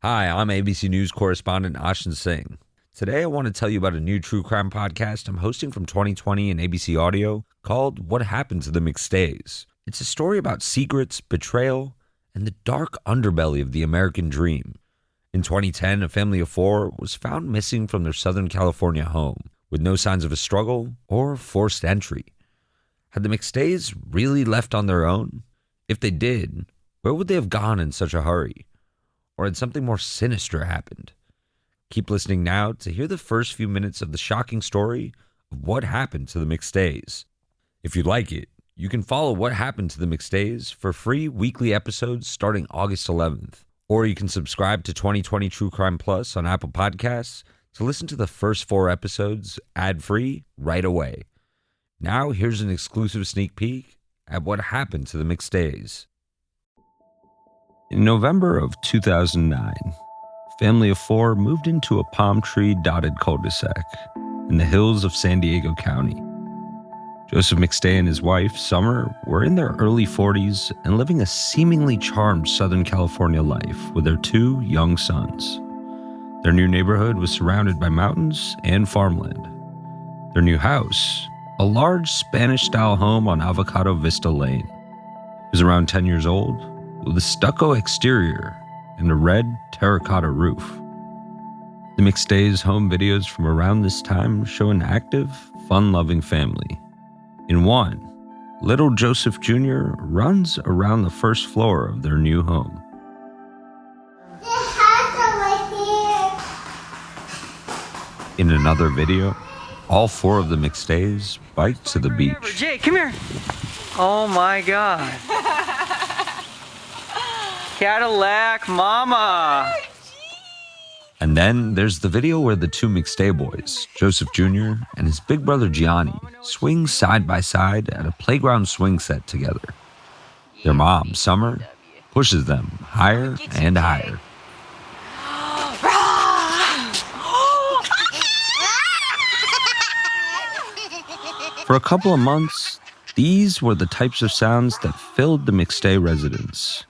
Hi, I'm ABC News correspondent Ashin Singh. Today I want to tell you about a new true crime podcast I'm hosting from 2020 and ABC Audio called What Happened to the McStays. It's a story about secrets, betrayal, and the dark underbelly of the American dream. In 2010, a family of four was found missing from their Southern California home, with no signs of a struggle or forced entry. Had the McStays really left on their own? If they did, where would they have gone in such a hurry? Or had something more sinister happened? Keep listening now to hear the first few minutes of the shocking story of what happened to the McStays. If you like it, you can follow What Happened to the McStays for free weekly episodes starting August 11th. Or you can subscribe to 2020 True Crime Plus on Apple Podcasts to listen to the first 4 episodes ad-free right away. Now here's an exclusive sneak peek at what happened to the McStays. In November of 2009, a family of 4 moved into a palm tree-dotted cul-de-sac in the hills of San Diego County. Joseph McStay and his wife, Summer, were in their early 40s and living a seemingly charmed Southern California life with their 2 young sons. Their new neighborhood was surrounded by mountains and farmland. Their new house, a large Spanish-style home on Avocado Vista Lane, was around 10 years old with a stucco exterior and a red terracotta roof. The McStays' home videos from around this time show an active, fun-loving family. In one, little Joseph Jr. runs around the first floor of their new home. In another video, all 4 of the McStays bike to the beach. Jay, come here. Oh my God. Cadillac Mama. And then there's the video where the 2 McStay boys, Joseph Jr. and his big brother Gianni, swing side by side at a playground swing set together. Their mom, Summer, pushes them higher and higher. For a couple of months, these were the types of sounds that filled the McStay residence.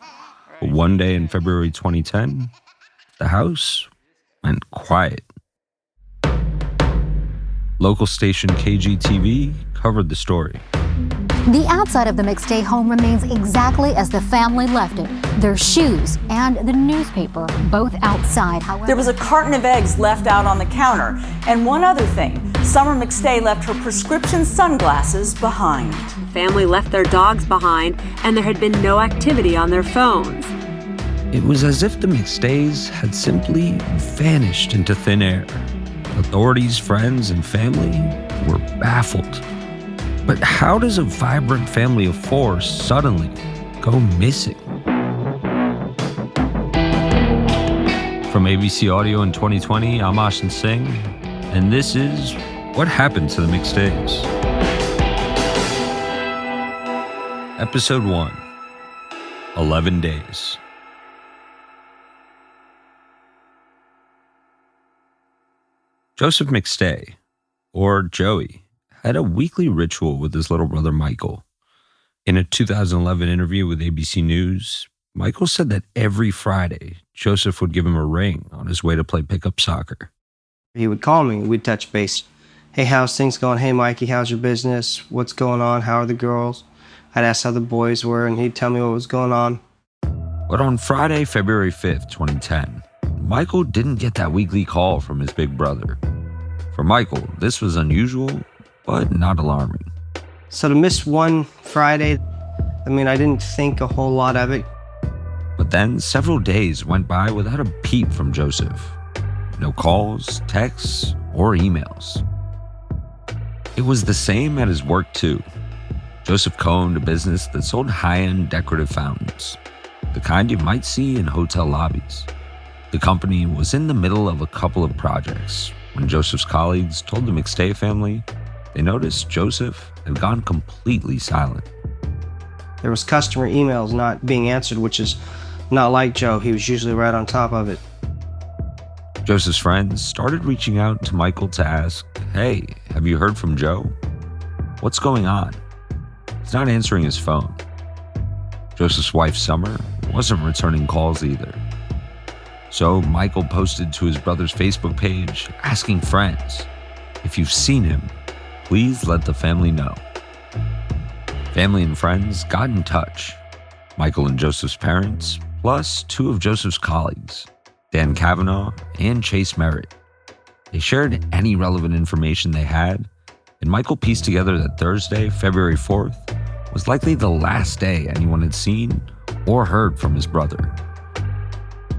But one day in February 2010, the house went quiet. Local station KGTV covered the story. The outside of the McStay home remains exactly as the family left it. Their shoes and the newspaper, both outside. However, there was a carton of eggs left out on the counter. And one other thing, Summer McStay left her prescription sunglasses behind. The family left their dogs behind, and there had been no activity on their phones. It was as if the McStays had simply vanished into thin air. Authorities, friends, and family were baffled. But how does a vibrant family of 4 suddenly go missing? From ABC Audio in 2020, I'm Ashin Singh, and this is What Happened to the McStays. Episode 1, 11 Days. Joseph McStay, or Joey, had a weekly ritual with his little brother Michael. In a 2011 interview with ABC News, Michael said that every Friday, Joseph would give him a ring on his way to play pickup soccer. He would call me, we'd touch base. Hey, how's things going? Hey, Mikey, how's your business? What's going on? How are the girls? I'd ask how the boys were, and he'd tell me what was going on. But on Friday, February 5th, 2010, Michael didn't get that weekly call from his big brother. For Michael, this was unusual, but not alarming. So to miss one Friday, I didn't think a whole lot of it. But then several days went by without a peep from Joseph. No calls, texts, or emails. It was the same at his work too. Joseph co-owned a business that sold high-end decorative fountains, the kind you might see in hotel lobbies. The company was in the middle of a couple of projects when Joseph's colleagues told the McStay family they noticed Joseph had gone completely silent. There was customer emails not being answered, which is not like Joe. He was usually right on top of it. Joseph's friends started reaching out to Michael to ask, hey, have you heard from Joe? What's going on? He's not answering his phone. Joseph's wife, Summer, wasn't returning calls either. So Michael posted to his brother's Facebook page asking friends, "If you've seen him, please let the family know." Family and friends got in touch. Michael and Joseph's parents, plus two of Joseph's colleagues, Dan Kavanaugh and Chase Merritt. They shared any relevant information they had, and Michael pieced together that Thursday, February 4th, was likely the last day anyone had seen or heard from his brother.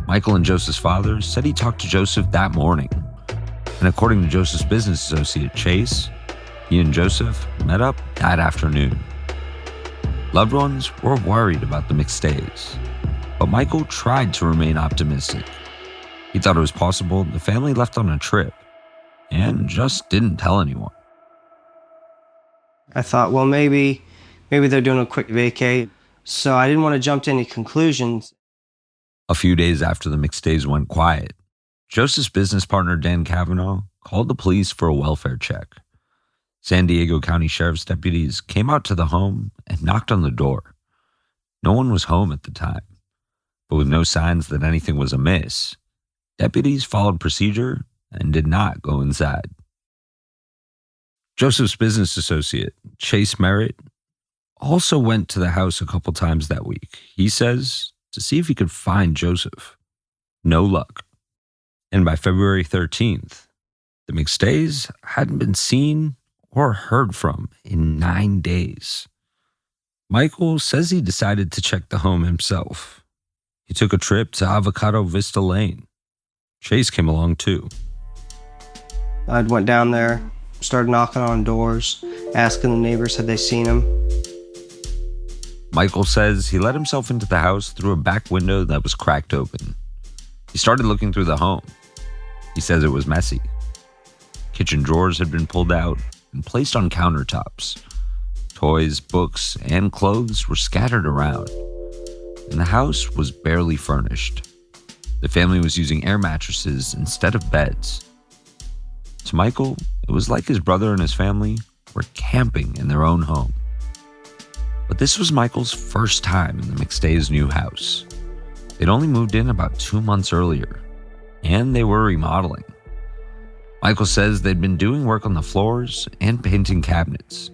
Michael and Joseph's father said he talked to Joseph that morning, and according to Joseph's business associate Chase, he and Joseph met up that afternoon. Loved ones were worried about the McStays, but Michael tried to remain optimistic. He thought it was possible the family left on a trip and just didn't tell anyone. I thought, well, maybe they're doing a quick vacay. So I didn't want to jump to any conclusions. A few days after the McStays went quiet, Joseph's business partner Dan Kavanaugh called the police for a welfare check. San Diego County Sheriff's deputies came out to the home and knocked on the door. No one was home at the time, but with no signs that anything was amiss, deputies followed procedure and did not go inside. Joseph's business associate, Chase Merritt, also went to the house a couple times that week, he says, to see if he could find Joseph. No luck. And by February 13th, the McStays hadn't been seen or heard from in 9 days. Michael says he decided to check the home himself. He took a trip to Avocado Vista Lane. Chase came along too. I went down there, started knocking on doors, asking the neighbors had they seen him. Michael says he let himself into the house through a back window that was cracked open. He started looking through the home. He says it was messy. Kitchen drawers had been pulled out and placed on countertops. Toys, books, and clothes were scattered around. And the house was barely furnished. The family was using air mattresses instead of beds. To Michael, it was like his brother and his family were camping in their own home. But this was Michael's first time in the McStays' new house. They'd only moved in about 2 months earlier, and they were remodeling. Michael says they'd been doing work on the floors and painting cabinets.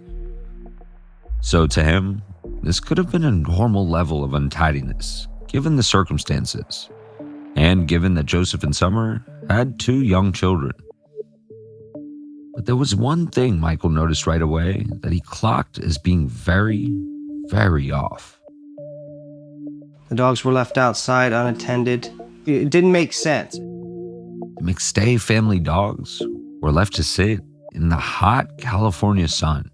So to him, this could have been a normal level of untidiness, given the circumstances, and given that Joseph and Summer had 2 young children. But there was one thing Michael noticed right away that he clocked as being very, very off. The dogs were left outside unattended. It didn't make sense. The McStay family dogs were left to sit in the hot California sun.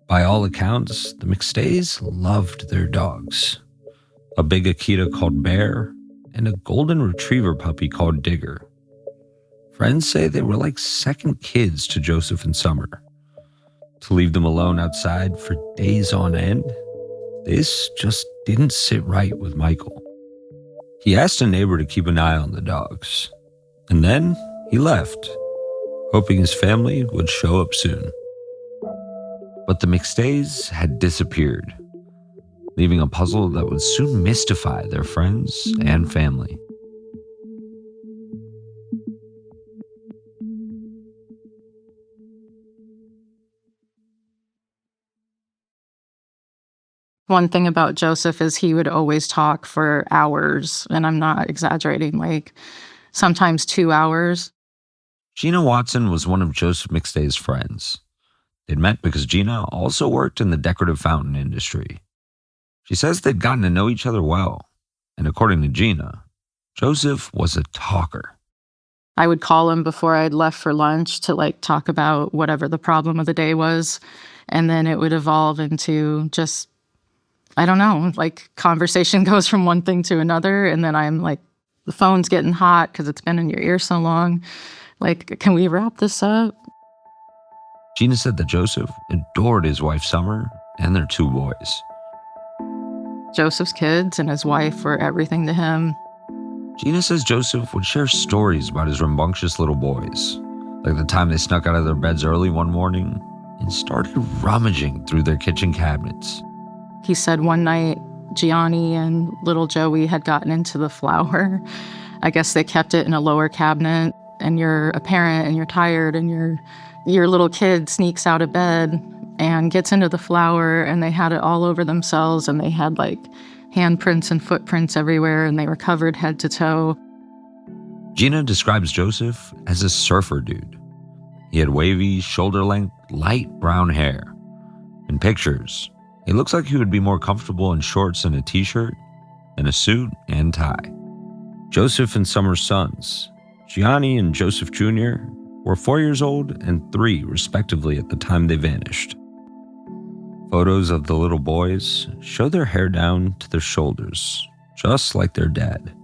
By all accounts, the McStays loved their dogs. A big Akita called Bear and a golden retriever puppy called Digger. Friends say they were like second kids to Joseph and Summer. To leave them alone outside for days on end, this just didn't sit right with Michael. He asked a neighbor to keep an eye on the dogs, and then he left, hoping his family would show up soon. But the McStays had disappeared, leaving a puzzle that would soon mystify their friends and family. One thing about Joseph is he would always talk for hours, and I'm not exaggerating, like sometimes 2 hours. Gina Watson was one of Joseph McStay's friends. They'd met because Gina also worked in the decorative fountain industry. She says they'd gotten to know each other well, and according to Gina, Joseph was a talker. I would call him before I'd left for lunch to talk about whatever the problem of the day was, and then it would evolve into just, I don't know, conversation goes from one thing to another, and then I'm like, the phone's getting hot because it's been in your ear so long. Can we wrap this up? Gina said that Joseph adored his wife Summer and their 2 boys. Joseph's kids and his wife were everything to him. Gina says Joseph would share stories about his rambunctious little boys, like the time they snuck out of their beds early one morning and started rummaging through their kitchen cabinets. He said one night Gianni and little Joey had gotten into the flour I guess they kept it in a lower cabinet, and you're a parent and you're tired and your little kid sneaks out of bed and gets into the flour, and they had it all over themselves, and they had like handprints and footprints everywhere, and they were covered head to toe. Gina describes Joseph as a surfer dude. He had wavy, shoulder-length, light brown hair. In pictures, he looks like he would be more comfortable in shorts and a t-shirt than a suit and tie. Joseph and Summer's sons, Gianni and Joseph Jr., were 4 years old and 3, respectively, at the time they vanished. Photos of the little boys show their hair down to their shoulders, just like their dad.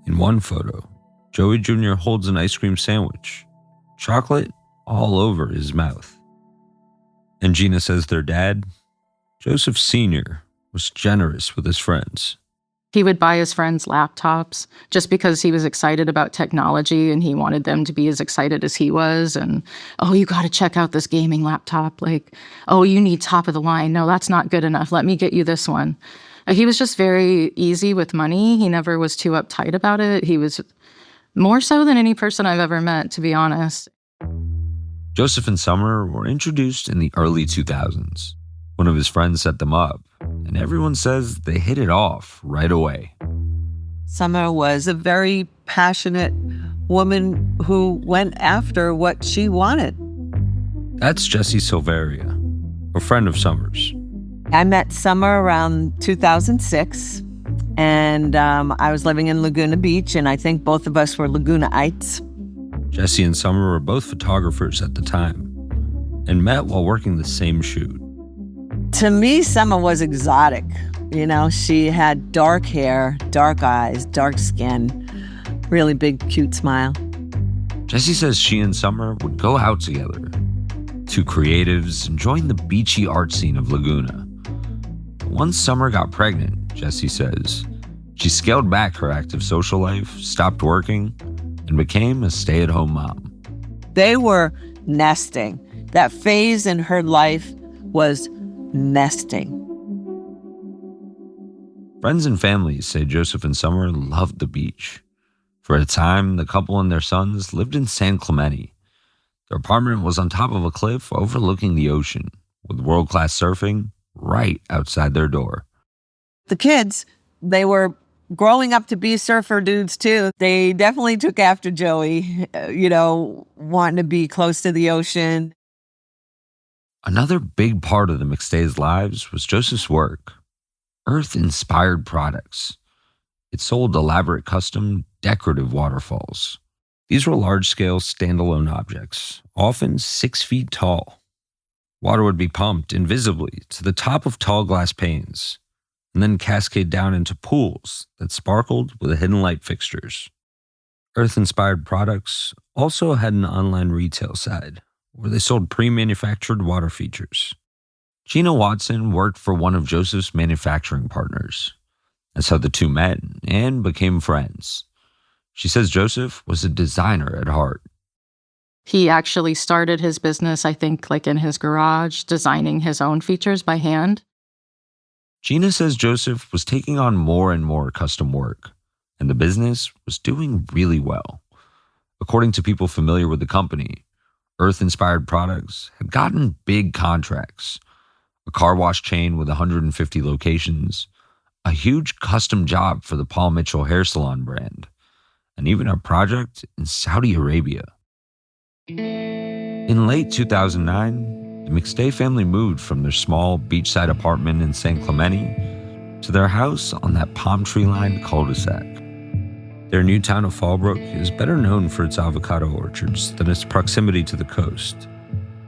In one photo, Joey Jr. holds an ice cream sandwich, chocolate all over his mouth. And Gina says their dad, Joseph Sr., was generous with his friends. He would buy his friends laptops just because he was excited about technology and he wanted them to be as excited as he was. And, oh, you got to check out this gaming laptop. Like, oh, you need top of the line. No, that's not good enough. Let me get you this one. He was just very easy with money. He never was too uptight about it. He was more so than any person I've ever met, to be honest. Joseph and Summer were introduced in the early 2000s. One of his friends set them up, and everyone says they hit it off right away. Summer was a very passionate woman who went after what she wanted. That's Jessie Silveria, a friend of Summer's. I met Summer around 2006, and I was living in Laguna Beach, and I think both of us were Lagunaites. Jessie and Summer were both photographers at the time and met while working the same shoot. To me, Summer was exotic. You know, she had dark hair, dark eyes, dark skin, really big, cute smile. Jessie says she and Summer would go out together. Two creatives enjoying the beachy art scene of Laguna. Once Summer got pregnant, Jessie says, she scaled back her active social life, stopped working, and became a stay-at-home mom. They were nesting. That phase in her life was nesting. Friends and families say Joseph and Summer loved the beach. For a time, the couple and their sons lived in San Clemente. Their apartment was on top of a cliff overlooking the ocean, with world-class surfing right outside their door. The kids, they were growing up to be surfer dudes too. They definitely took after Joey, wanting to be close to the ocean. Another big part of the McStays' lives was Joseph's work, Earth-inspired products. It sold elaborate custom decorative waterfalls. These were large-scale standalone objects, often 6 feet tall. Water would be pumped invisibly to the top of tall glass panes, and then cascade down into pools that sparkled with hidden light fixtures. Earth-inspired products also had an online retail side, where they sold pre-manufactured water features. Gina Watson worked for one of Joseph's manufacturing partners. That's how the two met and became friends. She says Joseph was a designer at heart. He actually started his business, I think, like in his garage, designing his own features by hand. Gina says Joseph was taking on more and more custom work, and the business was doing really well. According to people familiar with the company, Earth-inspired products had gotten big contracts, a car wash chain with 150 locations, a huge custom job for the Paul Mitchell hair salon brand, and even a project in Saudi Arabia. In late 2009, the McStay family moved from their small beachside apartment in San Clemente to their house on that palm tree-lined cul-de-sac. Their new town of Fallbrook is better known for its avocado orchards than its proximity to the coast.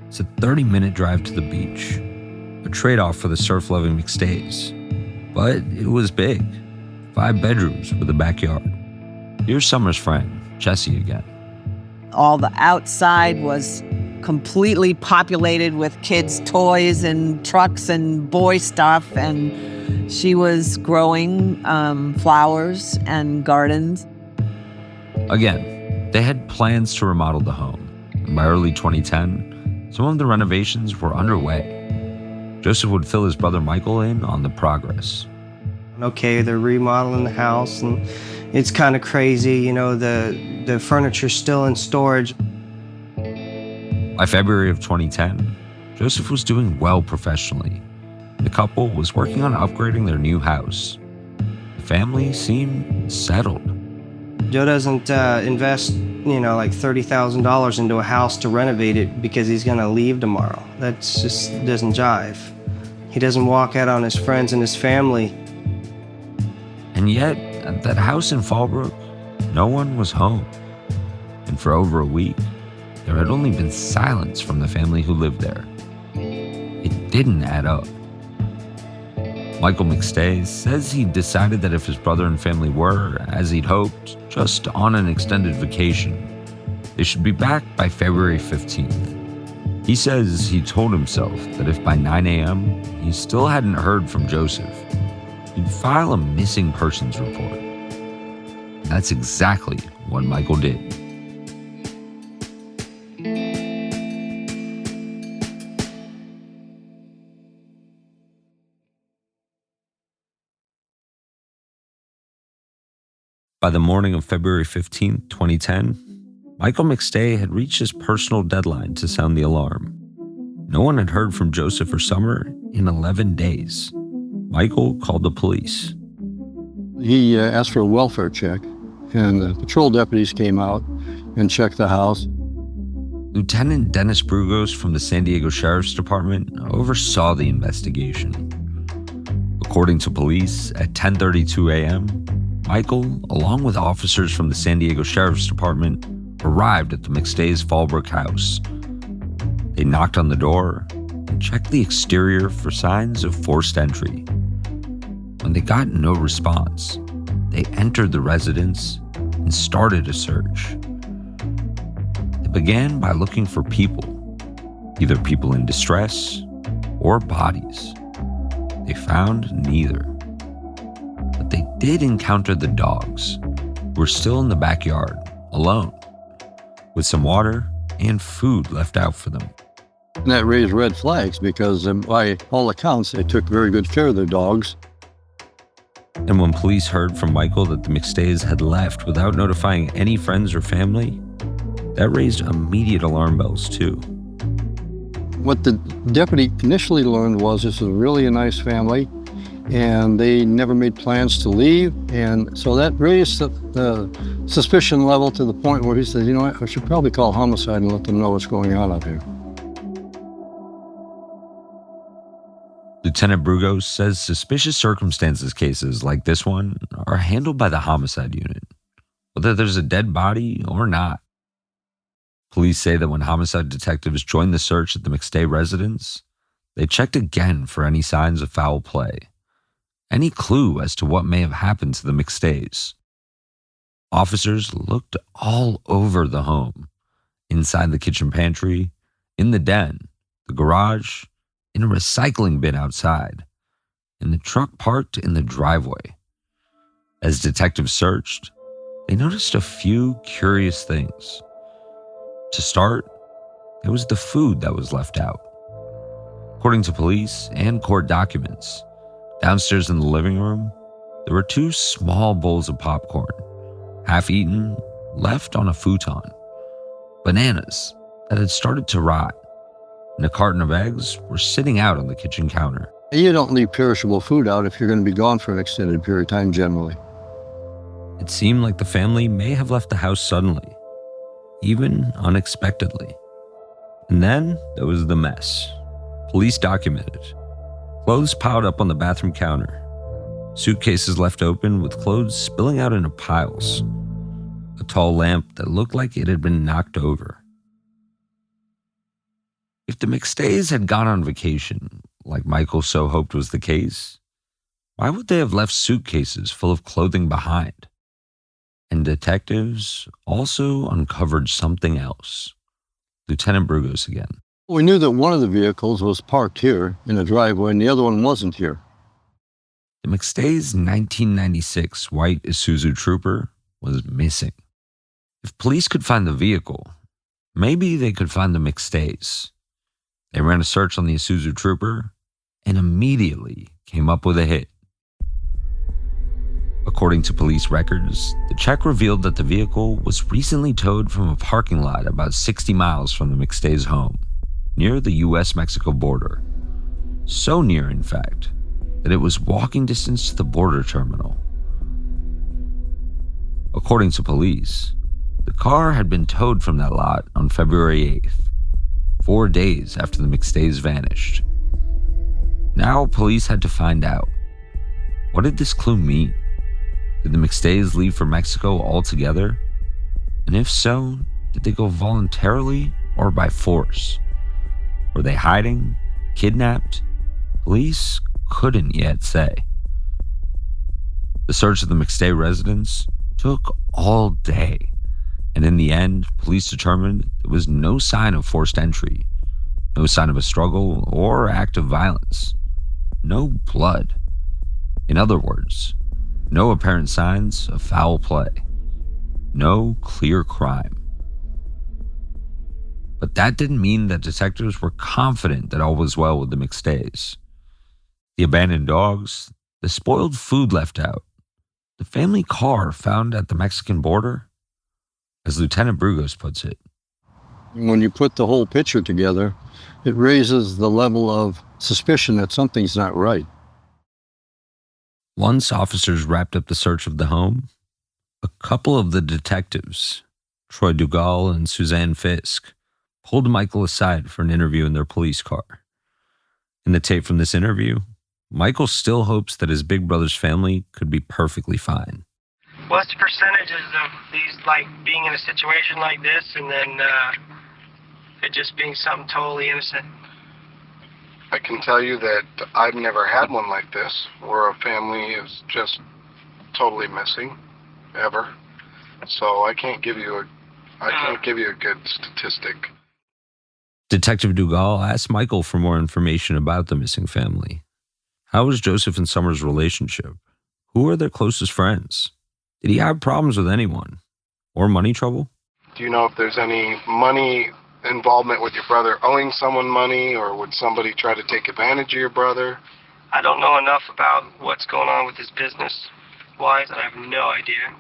It's a 30-minute drive to the beach, a trade-off for the surf-loving McStays. But it was big, 5 bedrooms with a backyard. Here's Summer's friend, Jessie again. All the outside was completely populated with kids' toys and trucks and boy stuff, and she was growing flowers and gardens. Again, they had plans to remodel the home, and by early 2010, some of the renovations were underway. Joseph would fill his brother Michael in on the progress. Okay, they're remodeling the house, and It's kind of crazy, you know, the furniture's still in storage. By February of 2010, Joseph was doing well professionally. The couple was working on upgrading their new house. The family seemed settled. Joe doesn't invest, like $30,000 into a house to renovate it because he's going to leave tomorrow. That just doesn't jive. He doesn't walk out on his friends and his family. And yet, at that house in Fallbrook, no one was home. And for over a week, there had only been silence from the family who lived there. It didn't add up. Michael McStays says he decided that if his brother and family were, as he'd hoped, just on an extended vacation, they should be back by February 15th. He says he told himself that if by 9 a.m. he still hadn't heard from Joseph, he'd file a missing persons report. That's exactly what Michael did. By the morning of February 15, 2010, Michael McStay had reached his personal deadline to sound the alarm. No one had heard from Joseph or Summer in 11 days. Michael called the police. He asked for a welfare check, and the patrol deputies came out and checked the house. Lieutenant Dennis Brugos from the San Diego Sheriff's Department oversaw the investigation. According to police, at 10:32 a.m., Michael, along with officers from the San Diego Sheriff's Department, arrived at the McStays Fallbrook house. They knocked on the door and checked the exterior for signs of forced entry. When they got no response, they entered the residence and started a search. They began by looking for people, either people in distress or bodies. They found neither. But they did encounter the dogs, who were still in the backyard, alone, with some water and food left out for them. And that raised red flags because by all accounts, they took very good care of their dogs. And when police heard from Michael that the McStays had left without notifying any friends or family, that raised immediate alarm bells too. What the deputy initially learned was this was really a nice family, and they never made plans to leave. And so that raised the suspicion level to the point where he said, I should probably call homicide and let them know what's going on out here. Lieutenant Brugos says suspicious circumstances cases like this one are handled by the homicide unit, whether there's a dead body or not. Police say that when homicide detectives joined the search at the McStay residence, they checked again for any signs of foul play, any clue as to what may have happened to the McStays. Officers looked all over the home, inside the kitchen pantry, in the den, the garage, in a recycling bin outside, in the truck parked in the driveway. As detectives searched, they noticed a few curious things. To start, there was the food that was left out. According to police and court documents, downstairs in the living room, there were 2 small bowls of popcorn, half-eaten, left on a futon, bananas that had started to rot, and a carton of eggs were sitting out on the kitchen counter. You don't leave perishable food out if you're going to be gone for an extended period of time generally. It seemed like the family may have left the house suddenly, even unexpectedly. And then there was the mess. Police documented. Clothes piled up on the bathroom counter. Suitcases left open with clothes spilling out into piles. A tall lamp that looked like it had been knocked over. If the McStays had gone on vacation, like Michael so hoped was the case, why would they have left suitcases full of clothing behind? And detectives also uncovered something else. Lieutenant Brugos again. We knew that one of the vehicles was parked here in the driveway and the other one wasn't here. The McStay's 1996 white Isuzu Trooper was missing. If police could find the vehicle, maybe they could find the McStays. They ran a search on the Isuzu Trooper and immediately came up with a hit. According to police records, the check revealed that the vehicle was recently towed from a parking lot about 60 miles from the McStays' home, near the US-Mexico border. So near, in fact, that it was walking distance to the border terminal. According to police, the car had been towed from that lot on February 8th, 4 days after the McStays vanished. Now police had to find out, what did this clue mean? Did the McStays leave for Mexico altogether? And if so, did they go voluntarily or by force? Were they hiding? Kidnapped? Police couldn't yet say. The search of the McStay residence took all day, and in the end, police determined there was no sign of forced entry, no sign of a struggle or act of violence, no blood. In other words, no apparent signs of foul play, no clear crime. But that didn't mean that detectives were confident that all was well with the McStays. The abandoned dogs, the spoiled food left out, the family car found at the Mexican border, as Lieutenant Brugos puts it. When you put the whole picture together, it raises the level of suspicion that something's not right. Once officers wrapped up the search of the home, a couple of the detectives, Troy Dugal and Suzanne Fisk, pulled Michael aside for an interview in their police car. In the tape from this interview, Michael still hopes that his big brother's family could be perfectly fine. What's the percentages of these, like, being in a situation like this and then it just being something totally innocent? I can tell you that I've never had one like this, where a family is just totally missing, ever. So I can't give you a good statistic. Detective Dugal asked Michael for more information about the missing family. How was Joseph and Summer's relationship? Who are their closest friends? Did he have problems with anyone? Or money trouble? Do you know if there's any money involvement with your brother owing someone money, or would somebody try to take advantage of your brother? I don't know enough about what's going on with his business-wise, and I have no idea.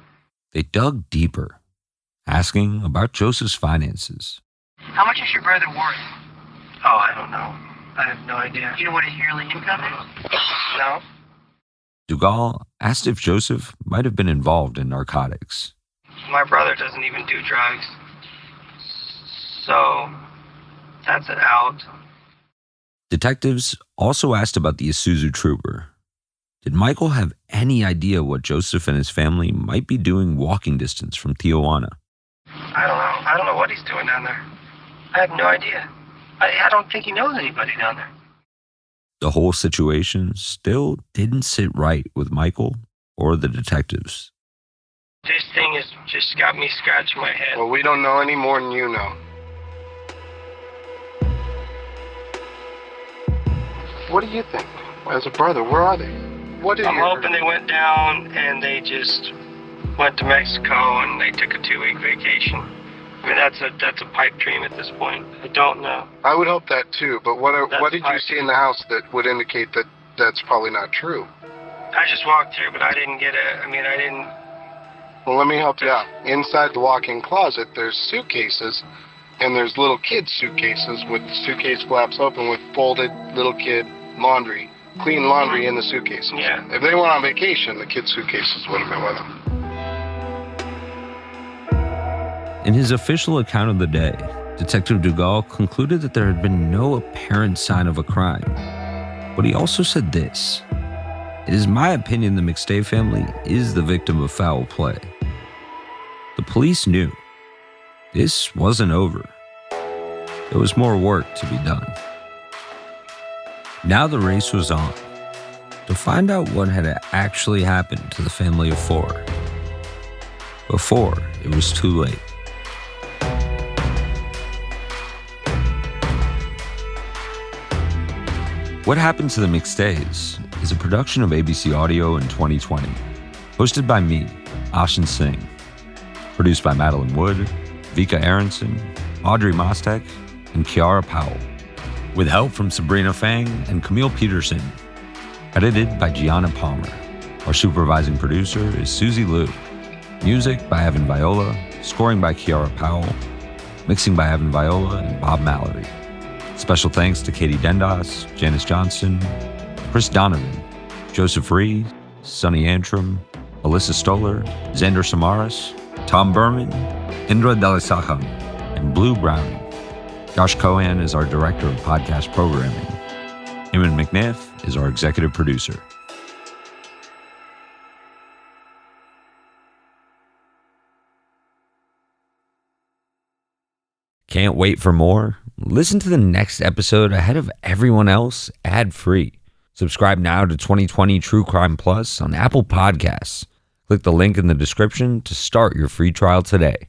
They dug deeper, asking about Joseph's finances. How much is your brother worth? Oh, I don't know. I have no idea. You know what his yearly income is? No. Dugal asked if Joseph might have been involved in narcotics. My brother doesn't even do drugs. So, that's it out. Detectives also asked about the Isuzu Trooper. Did Michael have any idea what Joseph and his family might be doing walking distance from Tijuana? I don't know. I don't know what he's doing down there. I have no idea. I don't think he knows anybody down there. The whole situation still didn't sit right with Michael or the detectives. This thing has just got me scratching my head. Well, we don't know any more than you know. What do you think? As a brother, where are they? I'm hoping they went down and they just went to Mexico and they took a 2-week vacation. I mean, that's a pipe dream at this point. I don't know. I would hope that too, but what did you see in the house that would indicate that that's probably not true? I just walked through, but I didn't get Well, let me help you out. Inside the walk-in closet, there's suitcases, and there's little kids' suitcases with suitcase flaps open with folded little kid laundry, clean laundry in the suitcases. Yeah. If they went on vacation, the kids' suitcases would have been with them. In his official account of the day, Detective Dugal concluded that there had been no apparent sign of a crime. But he also said this: "It is my opinion the McStay family is the victim of foul play." The police knew this wasn't over. There was more work to be done. Now the race was on to find out what had actually happened to the family of 4 before it was too late. What Happened to the McStays is a production of ABC Audio in 2020, hosted by me, Ashin Singh, produced by Madeline Wood, Vika Aronson, Audrey Mostek, and Kiara Powell, with help from Sabrina Fang and Camille Peterson, edited by Gianna Palmer. Our supervising producer is Susie Liu. Music by Evan Viola, scoring by Kiara Powell, mixing by Evan Viola and Bob Mallory. Special thanks to Katie Dendas, Janice Johnston, Chris Donovan, Joseph Reed, Sonny Antrim, Alyssa Stoller, Xander Samaras, Tom Berman, Indra Delisaham, and Blue Browning. Josh Cohan is our director of podcast programming. Eamon McNiff is our executive producer. Can't wait for more? Listen to the next episode ahead of everyone else ad-free. Subscribe now to 2020 True Crime Plus on Apple Podcasts. Click the link in the description to start your free trial today.